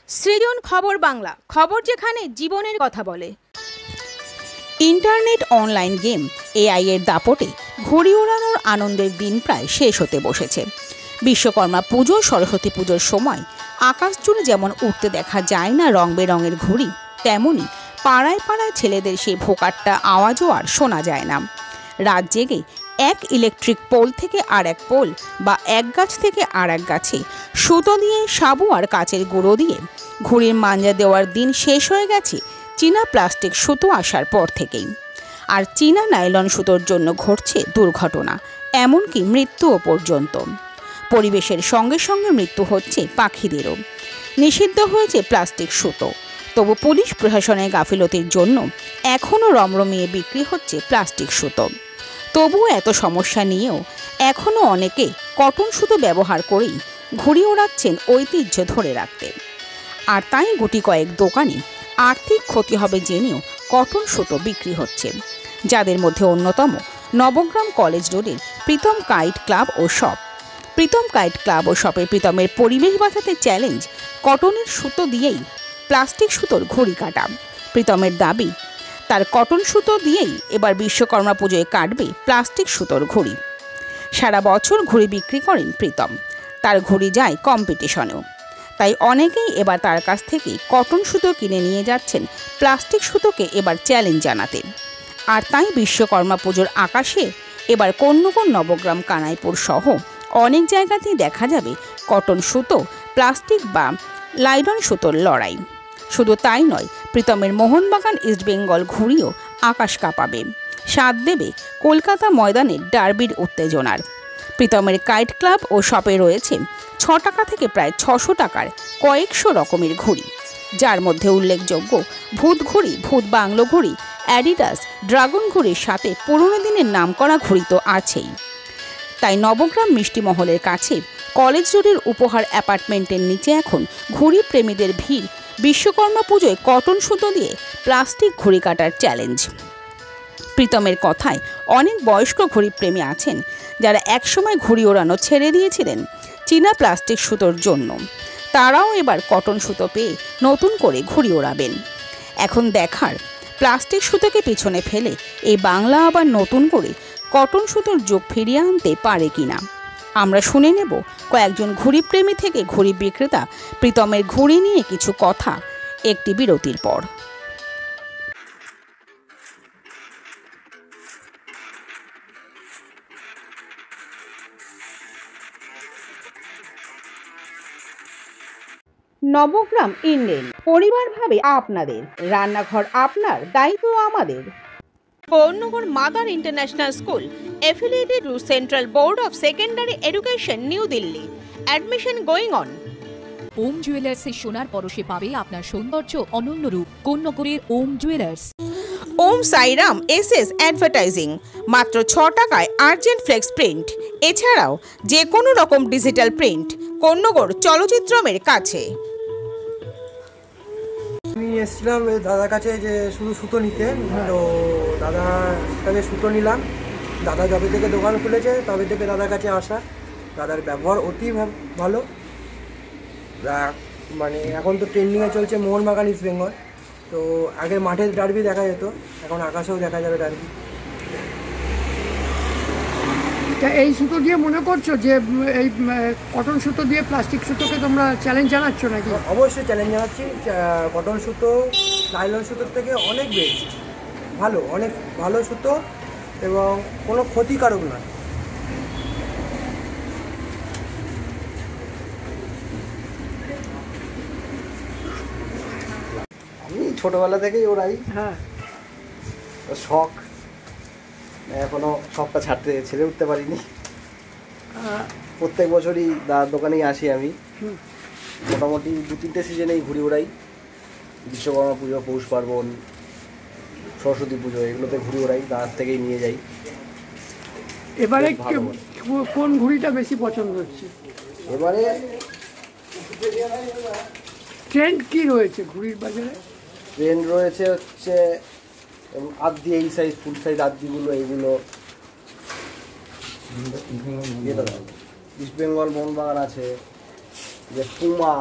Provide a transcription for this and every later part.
সৃজন খবর বাংলা, খবর যেখানে জীবনের কথা বলে। ইন্টারনেট অনলাইন গেম এআই এর দাপটে ঘুড়ি ওড়ানোর আনন্দের দিন প্রায় শেষ হতে বসেছে। বিশ্বকর্মা পুজো, সরস্বতী পুজোর সময় আকাশ জুড়ে যেমন উঠতে দেখা যায় না রং বেরঙের ঘুড়ি, তেমনই পাড়ায় পাড়ায় ছেলেদের সেই ভোকাট্টা আওয়াজও আর শোনা যায় না। রাত জেগে এক ইলেকট্রিক পোল থেকে আর এক পোল বা এক গাছ থেকে আর এক গাছে সুতো দিয়ে, সাবু আর কাচের গুঁড়ো দিয়ে ঘুড়ির মাঞ্জা দেওয়ার দিন শেষ হয়ে গেছে চীনা প্লাস্টিক সুতো আসার পর থেকেই। আর চীনা নাইলন সুতোর জন্য ঘটছে দুর্ঘটনা, এমনকি মৃত্যুও পর্যন্ত। পরিবেশের সঙ্গে সঙ্গে মৃত্যু হচ্ছে পাখিদেরও। নিষিদ্ধ হয়েছে প্লাস্টিক সুতো, তবু পুলিশ প্রশাসনের গাফিলতির জন্য এখনও রমরমিয়ে বিক্রি হচ্ছে প্লাস্টিক সুতো। তবুও এত সমস্যা নিয়েও এখনও অনেকে কটন সুতো ব্যবহার করেই ঘুড়ি ওড়াচ্ছেন ঐতিহ্য ধরে রাখতে। আর তাই গুটি কয়েক দোকানে আর্থিক ক্ষতি হবে জেনেও কটন সুতো বিক্রি হচ্ছে, যাদের মধ্যে অন্যতম নবগ্রাম কলেজ রোডের প্রীতম কাইট ক্লাব ও শপ। প্রীতম কাইট ক্লাব ও শপের প্রীতমের পরিবেশ বাঁচাতে চ্যালেঞ্জ, কটনের সুতো দিয়েই প্লাস্টিক সুতোর ঘুড়ি কাটা। প্রীতমের দাবি, তার কটন সুতো দিয়েই এবার বিশ্বকর্মা পুজোয় কাটবে প্লাস্টিক সুতোর ঘুড়ি। সারা বছর ঘুড়ি বিক্রি করেন প্রীতম, তার ঘুড়ি যায় কম্পিটিশনেও। তাই অনেকেই এবার তার কাছ থেকে কটন সুতো কিনে নিয়ে যাচ্ছেন প্লাস্টিক সুতোকে এবার চ্যালেঞ্জ জানাতে। আর তাই বিশ্বকর্মা পুজোর আকাশে এবার কন্যগর, নবগ্রাম, কানাইপুর সহ অনেক জায়গাতেই দেখা যাবে কটন সুতো, প্লাস্টিক বা লাইলন সুতোর লড়াই। শুধু তাই নয়, প্রীতমের মোহনবাগান ইস্টবেঙ্গল ঘুড়িও আকাশ কাঁপাবে, স্বাদ দেবে কলকাতা ময়দানের ডার্বির উত্তেজনার। প্রীতমের কাইট ক্লাব ও শপে রয়েছে 6 টাকা থেকে প্রায় 600 টাকার কয়েকশো রকমের ঘুড়ি, যার মধ্যে উল্লেখযোগ্য ভূত ঘুড়ি, ভূত বাংলো ঘুড়ি, অ্যাডিডাস, ড্রাগন ঘুড়ির সাথে পুরনো দিনের নামকরা ঘুড়ি তো আছেই। তাই নবগ্রাম মিষ্টিমহলের কাছে কলেজ রোডের উপহার অ্যাপার্টমেন্টের নিচে এখন ঘুড়ি প্রেমীদের ভিড় বিশ্বকর্মা পুজোয় কটন সুতো দিয়ে প্লাস্টিক ঘুড়ি কাটার চ্যালেঞ্জ। প্রীতমের কথায় অনেক বয়স্ক ঘুড়ি প্রেমী আছেন যারা একসময় ঘুড়ি ওড়ানো ছেড়ে দিয়েছিলেন চীনা প্লাস্টিক সুতোর জন্য। তারাও এবার কটন সুতো পেয়ে নতুন করে ঘুড়ি ওড়াবেন। এখন দেখার, প্লাস্টিক সুতোকে পিছনে ফেলে এই বাংলা আবার নতুন করে কটন সুতোর যুগ ফিরিয়ে আনতে পারে কিনা। আমরা শুনে নেব কয়েকজন ঘুড়ি প্রেমী থেকে ঘুড়ি বিক্রেতা প্রীতমের ঘুড়ি নিয়ে কিছু কথা একটি বিরতির পর। নবগ্রাম ইন্ডেন পরিবার ভাবে আপনাদের, রান্নাঘর আপনার, দায়িত্ব আমাদের। Konnagar mother international school affiliated to Central Board of Secondary Education, New Delhi. Admission going on. ওম জুয়েলার্সে সোনার পরশে পাবে আপনার সৌন্দর্য অনন্য রূপ। কন্যগরের ওম জুয়েলার্স। ওম সাইরাম এসএস অ্যাডভার্টাইজিং, মাত্র 6 টাকায় আর্জেন্ট ফ্লেক্স প্রিন্ট, এছাড়াও যে কোনো রকম ডিজিটাল প্রিন্ট, কন্যগর চলচ্চিত্রমের কাছে। আমি এসেছিলাম দাদার কাছে যে শুধু সুতো নিতে, তো দাদার কাছে সুতো নিলাম। দাদা যবে থেকে দোকান খুলেছে তবে থেকে দাদার কাছে আসা। দাদার ব্যবহার অতি ভালো। মানে এখন তো ট্রেন্ডিংয়ে চলছে মোহনবাগান ইস্ট বেঙ্গল, তো আগে মাঠের ডার্বি দেখা যেত, এখন আকাশেও দেখা যাবে ডার্বি। এই সুতো দিয়ে মনে করছো যে এই কটন সুতো দিয়ে প্লাস্টিক সুতোকে তোমরা চ্যালেঞ্জ জানাচ্ছ নাকি? অবশ্যই চ্যালেঞ্জ জানাচ্ছি। কটন সুতো নাইলন সুতোর থেকে অনেক বেস্ট, ভালো, অনেক ভালো সুতো এবং কোনো ক্ষতিকারক নয়। আমি ছোটবেলা থেকেই ওরাই, হ্যাঁ, শখ, এখনো শখটা ছেড়ে উঠতে পারিনি। প্রত্যেক বছরই দাদার দোকানেই আসি আমি। মোটামুটি 2-3টে সিজনেই ঘুড়ি ওড়াই। বিশ্বকর্মা পুজো, পৌষ পার্বণ, সরস্বতী পুজো, এগুলোতে ঘুড়ি ওড়াই, দাদার থেকেই নিয়ে যাই। এবারে কোন ঘুড়িটা বেশি পছন্দ হচ্ছে? এবারে ট্রেন্ড কি রয়েছে ঘুড়ির বাজারে? ট্রেন্ড রয়েছে হচ্ছে আদি, এই সাইজ, ফুল সাইজ আদিগুলো, এইগুলো ইস্ট বেঙ্গল মোহনবাগান আছে, যে পুমা,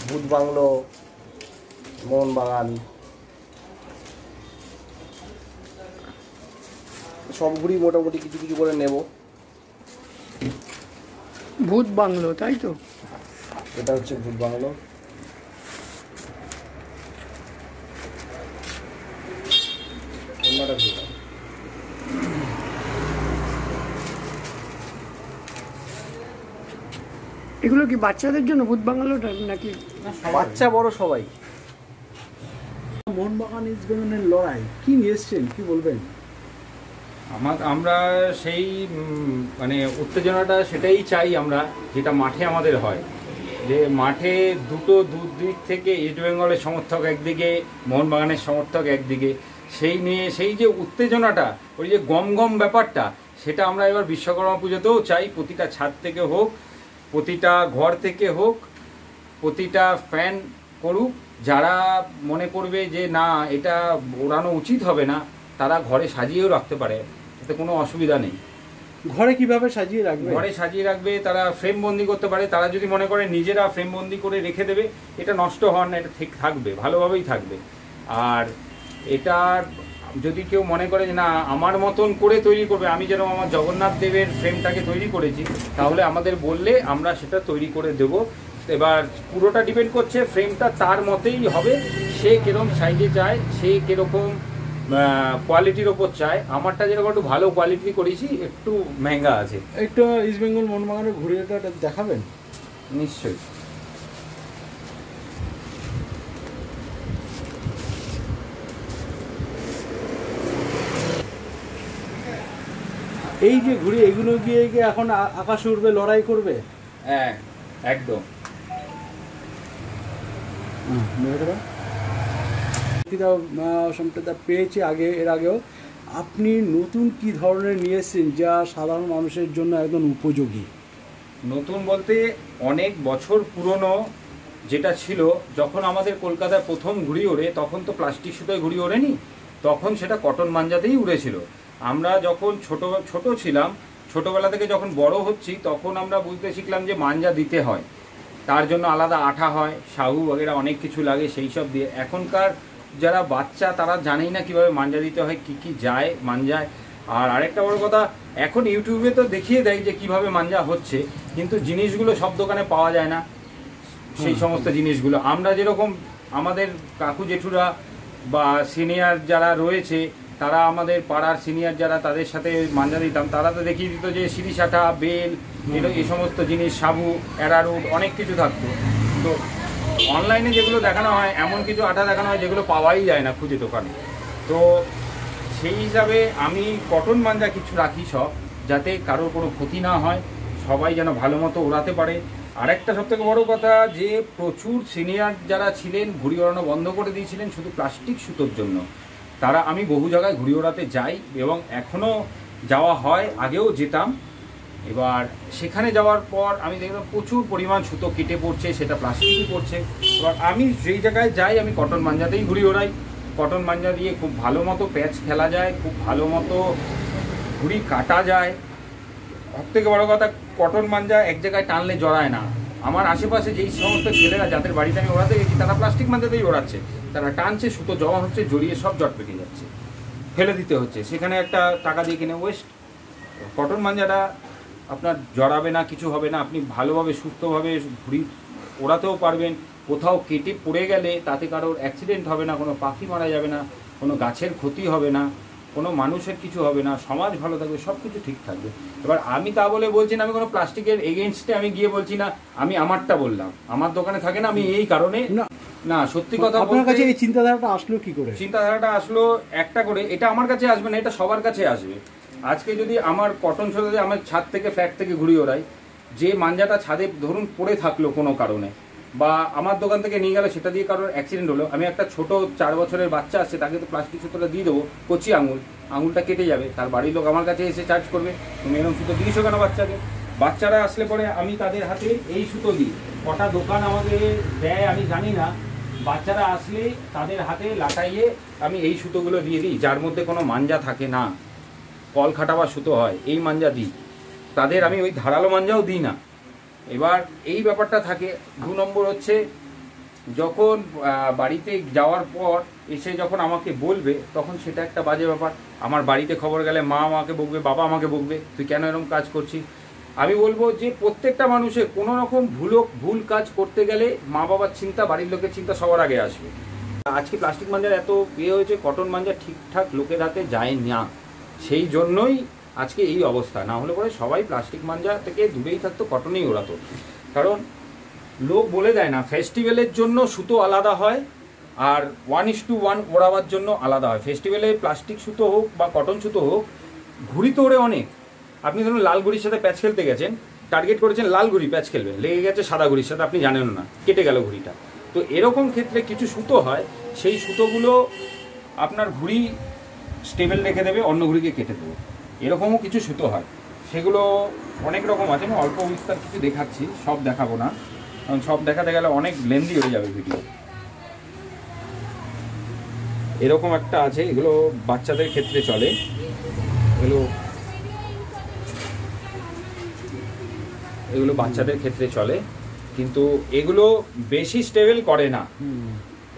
ভূত বাংলো, মোহনবাগান, সব ঘুড়ি মোটামুটি কিছু কিছু করে নেব। ভূত বাংলো, তাই তো? এটা হচ্ছে ভূত বাংলো। এগুলো কি বাচ্চাদের জন্য ভূত বাংলোটা নাকি? বাচ্চা বড় সবাই। মোহনবাগান ইস্ট বেঙ্গলের লড়াই কি নিয়ে এসছেন, কি বলবেন? আমরা সেই মানে উত্তেজনাটা সেটাই চাই আমরা, যেটা মাঠে আমাদের হয়, যে মাঠে দুদিক থেকে ইস্ট বেঙ্গলের সমর্থক একদিকে, মোহনবাগানের সমর্থক একদিকে, সেই নিয়ে সেই যে উত্তেজনাটা, ওই যে গম গম ব্যাপারটা, সেটা আমরা এবার বিশ্বকর্মা পুজোতেও চাই। প্রতিটা ছাদ থেকে হোক, প্রতিটা ঘর থেকে হোক, প্রতিটা ফ্যান করুক। যারা মনে করবে যে না এটা ওড়ানো উচিত হবে না, তারা ঘরে সাজিয়েও রাখতে পারে, এতে কোনো অসুবিধা নেই। ঘরে কিভাবে সাজিয়ে রাখবে? ঘরে সাজিয়ে রাখবে, তারা ফ্রেম বন্দি করতে পারে। তারা যদি মনে করে নিজেরা ফ্রেম বন্দি করে রেখে দেবে, এটা নষ্ট হওয়ার না, এটা ঠিক থাকবে, ভালোভাবেই থাকবে। আর এটা যদি কেউ মনে করে যে না আমার মতন করে তৈরি করবে, আমি যেরকম আমার জগন্নাথ দেবের ফ্রেমটাকে তৈরি করেছি, তাহলে আমাদের বললে আমরা সেটা তৈরি করে দেব। এবার পুরোটা ডিপেন্ড করছে ফ্রেমটা তার মতেই হবে, সে কীরকম সাইজে চায়, সে কীরকম কোয়ালিটির ওপর চায়। আমারটা যেরকম একটু ভালো কোয়ালিটি করেছি, একটু মেহঙ্গা আছে। একটু ইস্ট বেঙ্গল মোহনবাগানের ঘুড়িটা দেখাবেন? নিশ্চয়ই। এই যে ঘুড়ি, এগুলো গিয়ে গিয়ে এখন আকাশে উঠবে, লড়াই করবে। হ্যাঁ একদম। সম্প্রদায় পেয়েছে এর আগেও। আপনি নতুন কি ধরনের নিয়ে এসেছেন যা সাধারণ মানুষের জন্য একদম উপযোগী? নতুন বলতে অনেক বছর পুরনো যেটা ছিল, যখন আমাদের কলকাতায় প্রথম ঘুড়ি ওড়ে, তখন তো প্লাস্টিক সুতোয় ঘুড়ি ওড়েনি, তখন সেটা কটন মাঞ্জাতেই উড়েছিল। আমরা যখন ছোট ছিলাম, ছোটোবেলা থেকে যখন বড় হচ্ছি, তখন আমরা বুঝতে শিখলাম যে মাঞ্জা দিতে হয়, তার জন্য আলাদা আঠা হয়, সাহু বগেরা অনেক কিছু লাগে, সেই সব দিয়ে। এখনকার যারা বাচ্চা তারা জানেই না কিভাবে মাঞ্জা দিতে হয়, কি যায় মাঞ্জায়। আর আরেকটা বড় কথা, এখন ইউটিউবে তো দেখিয়ে দেয় যে কিভাবে মাঞ্জা হচ্ছে, কিন্তু জিনিসগুলো সব দোকানে পাওয়া যায় না, সেই সমস্ত জিনিসগুলো। আমরা যেরকম আমাদের কাকু জেঠুরা বা সিনিয়র যারা রয়েছে, তারা আমাদের পাড়ার সিনিয়র যারা, তাদের সাথে মাঞ্জা দিতাম, তারা তো দেখিয়ে দিত যে সিরিশাটা, বেল, এই সমস্ত জিনিস, সাবু, অ্যারারুট, অনেক কিছু থাকতো। তো অনলাইনে যেগুলো দেখানো হয়, এমন কিছু আঠা দেখানো হয় যেগুলো পাওয়াই যায় না খুঁজে দোকানে। তো সেই হিসাবে আমি কটন মাঞ্জা কিছু রাখি সব, যাতে কারোর কোনো ক্ষতি না হয়, সবাই যেন ভালো মতো ওড়াতে পারে। আরেকটা সবথেকে বড় কথা, যে প্রচুর সিনিয়র যারা ছিলেন ঘুড়ি ওড়ানো বন্ধ করে দিয়েছিলেন শুধু প্লাস্টিক সুতোর জন্য, তারা, আমি বহু জায়গায় ঘুড়ি ওড়াতে যাই এবং এখনও যাওয়া হয়, আগেও যেতাম। এবার সেখানে যাওয়ার পর আমি দেখলাম প্রচুর পরিমাণ সুতো কেটে পড়ছে, সেটা প্লাস্টিকই পড়ছে। এবার আমি যেই জায়গায় যাই, আমি কটন মাঞ্জাতেই ঘুড়ি ওড়াই। কটন মাঞ্জা দিয়ে খুব ভালো মতো প্যাচ খেলা যায়, খুব ভালো মতো ঘুড়ি কাটা যায়। সবথেকে বড় কথা, কটন মাঞ্জা এক জায়গায় টানলে জড়ায় না। আমার আশেপাশে যেই সমস্ত ছেলেরা যাদের বাড়িতে আমি ওড়াতে গেছি, তারা প্লাস্টিক মাঞ্জাতেই ওড়াচ্ছে, তারা টানছে, সুতো জমা হচ্ছে, জড়িয়ে সব জট পেকে যাচ্ছে, ফেলে দিতে হচ্ছে, সেখানে একটা টাকা দিয়ে কিনে ওয়েস্ট। কটন মাঞ্জাটা আপনার জড়াবে না, কিছু হবে না, আপনি ভালোভাবে সুস্থভাবে ঘুড়ি ওড়াতেও পারবেন। কোথাও কেটে পড়ে গেলে তাতে কারোর অ্যাক্সিডেন্ট হবে না, কোনো পাখি মারা যাবে না, কোনো গাছের ক্ষতি হবে না, কোনো মানুষের কিছু হবে না, সমাজ ভালো থাকবে, সব কিছু ঠিক থাকবে। এবার আমি তা বলে বলছি না, আমি কোনো প্লাস্টিকের এগেনস্টে আমি গিয়ে বলছি না, আমি আমারটা বললাম, আমার দোকানে থাকে না, আমি এই কারণে না, সত্যি কথা আপনার কাছে এই চিন্তাধারাটা আসলো কি করে? চিন্তাধারাটা আসলো একটা করে, এটা আমার কাছে আসবে না, এটা সবার কাছে আসবে। আজকে যদি আমার কটন সুতো, আমার ছাদ থেকে ফ্যাক্ট থেকে ঘুড়ি ওড়াই, যে মাঞ্জাটা ছাদে ধরুন পড়ে থাকলো কোনো কারণে, বা আমার দোকান থেকে নিয়ে গেল, সেটা দিয়ে কারোর অ্যাক্সিডেন্ট হলো, আমি একটা ছোট 4 বছরের বাচ্চা আসছে, তাকে তো প্লাস্টিক সুতোটা দিয়ে দেবো, কচি আঙুলটা কেটে যাবে, তার বাড়ির লোক আমার কাছে এসে চার্জ করবে, তুমি এরকম সুতো দিয়েছো কেন বাচ্চাকে? বাচ্চারা আসলে পরে আমি তাদের হাতে এই সুতো দিই, কটা দোকান আমাদের দেয় আমি জানি না, বাচ্চারা আসলে তাদের হাতে লাটাইয়ে আমি এই সুতোগুলো দিয়ে দিই, যার মধ্যে কোনো মাঞ্জা থাকে না, কল খাটাবার সুতো হয়, এই মাঞ্জা দিই। তাদের আমি ওই ধারালো মাঞ্জাও দিই না। এবার এই ব্যাপারটা থাকে। 2 নম্বর হচ্ছে যখন বাড়িতে যাওয়ার পর এসে যখন আমাকে বলবে তখন সেটা একটা বাজে ব্যাপার। আমার বাড়িতে খবর গেলে মা আমাকে বকবে, বাবা আমাকে বকবে, তুই কেন এরকম কাজ করছিস। আমি বলবো যে প্রত্যেকটা মানুষের কোনো রকম ভুল কাজ করতে গেলে মা বাবার চিন্তা, বাড়ির লোকের চিন্তা সবার আগে আসবে। আজকে প্লাস্টিক মাঞ্জার এত হয়েছে, কটন মাঞ্জা ঠিকঠাক লোকের হাতে যায় না, সেই জন্যই আজকে এই অবস্থা। না হলে পরে সবাই প্লাস্টিক মাঞ্জা থেকে দূরেই থাকতো, কটনেই ওড়াতো। কারণ লোক বলে দেয় না, ফেস্টিভ্যালের জন্য সুতো আলাদা হয় আর 1:1 ওড়াবার জন্য আলাদা হয়। ফেস্টিভ্যালে প্লাস্টিক সুতো হোক বা কটন সুতো হোক, ঘুড়ি তো ওড়ে অনেক। আপনি ধরুন লাল ঘুড়ির সাথে প্যাচ খেলতে গেছেন, টার্গেট করেছেন লাল ঘুড়ি প্যাচ খেলবেন, লেগে গেছে সাদা ঘুড়ির সাথে, আপনি জানেন না, কেটে গেল ঘুড়িটা। তো এরকম ক্ষেত্রে কিছু সুতো হয়, সেই সুতোগুলো আপনার ঘুড়ি স্টেবল রেখে দেবে, অন্য ঘুড়িকে কেটে দেবে, এরকমও কিছু সুতো হয়। সেগুলো অনেক রকম আছে, আমি অল্প বিস্তার কিছু দেখাচ্ছি, সব দেখাবো না, কারণ সব দেখাতে গেলে অনেক লেন্দি হয়ে যাবে ভিডিও। এরকম একটা আছে, এগুলো বাচ্চাদের ক্ষেত্রে চলে, এগুলো বাচ্চাদের ক্ষেত্রে চলে, কিন্তু এগুলো বেশি স্টেবল করে না,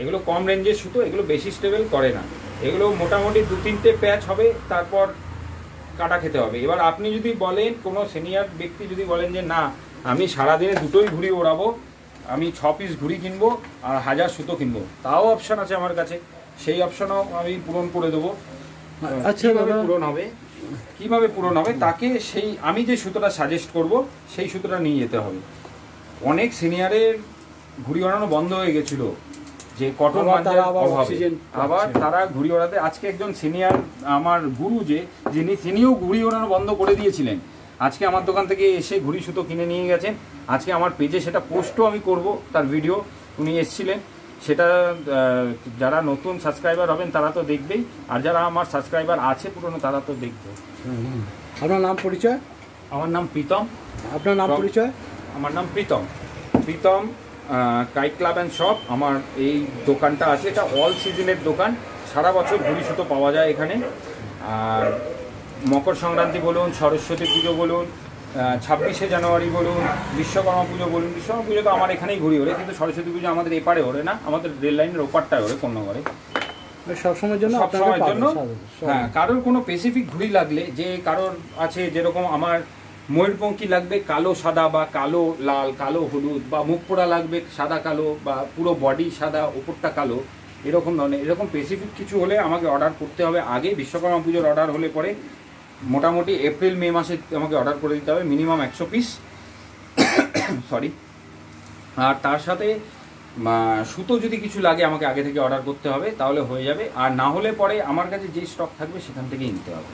এগুলো কম রেঞ্জের সুতো, এগুলো বেশি স্টেবল করে না। এগুলো মোটামুটি 2-3টে প্যাচ হবে, তারপর কাটা খেতে হবে। এবার আপনি যদি বলেন, কোনো সিনিয়র ব্যক্তি যদি বলেন যে না আমি সারাদিনে দুটোই ঘুড়ি ওড়াবো, আমি 6 পিস ঘুড়ি কিনবো আর 1000 সুতো কিনবো, তাও অপশান আছে আমার কাছে, সেই অপশানও আমি পূরণ করে দেবো। আচ্ছা, কিভাবে পূরণ হবে তাকে সেই আমি যে সুতোটা সাজেস্ট করব সেই সুতোটা নিয়ে যেতে হবে। অনেক সিনিয়রের ঘুড়ি ওড়ানো বন্ধ হয়ে গেছিল যে কটন মাঞ্জার অভাবে, আবার তারা ঘুড়ি ওড়াতে। আজকে একজন সিনিয়র আমার গুরু তিনিও ঘুড়ি ওড়ানো বন্ধ করে দিয়েছিলেন, আজকে আমার দোকান থেকে এসে ঘুড়ি সুতো কিনে নিয়ে গেছেন। আজকে আমার পেজে সেটা পোস্টও আমি করব, তার ভিডিও উনি এসেছিলেন, সেটা যারা নতুন সাবস্ক্রাইবার হবেন তারা তো দেখবেই, আর যারা আমার সাবস্ক্রাইবার আছে পুরনো তারা তো দেখবে। আপনার নাম পরিচয়? আমার নাম প্রীতম। আপনার নাম পরিচয়? আমার নাম Pritam kite club and shop. আমার এই দোকানটা আছে, এটা অল সিজনের দোকান, সারা বছর ঘুড়ি সুতো পাওয়া যায় এখানে। আর মকর সংক্রান্তি বলুন, সরস্বতী পুজো বলুন, 26শে জানুয়ারি বলুন, বিশ্বকর্মা পুজো বলুন, বিশ্বকর্মা পুজো তো আমার এখানেই ঘুড়ি ওড়ে, কিন্তু সরস্বতী পুজো আমাদের এপারে ওড়ে না, আমাদের রেল লাইনের ওপারটায় ওড়ে কন্যাগড়ে। সবসময়ের জন্য হ্যাঁ, কারোর কোনো স্পেসিফিক ঘুড়ি লাগলে, যে কারোর আছে যেরকম আমার ময়ূরপঙ্খী লাগবে কালো সাদা বা কালো লাল, কালো হলুদ, বা মুখ পোড়া লাগবে সাদা কালো, বা পুরো বডি সাদা ওপরটা কালো, এরকম ধরনের এরকম স্পেসিফিক কিছু হলে আমাকে অর্ডার করতে হবে আগে। বিশ্বকর্মা পুজোর অর্ডার হলে পরে মোটামুটি এপ্রিল মে মাসে আমাকে অর্ডার করে দিতে হবে, মিনিমাম 100 পিস সরি। আর তার সাথে সুতো যদি কিছু লাগে আমাকে আগে থেকে অর্ডার করতে হবে, তাহলে হয়ে যাবে। আর না হলে পরে আমার কাছে যে স্টক থাকবে সেখান থেকেই নিতে হবে।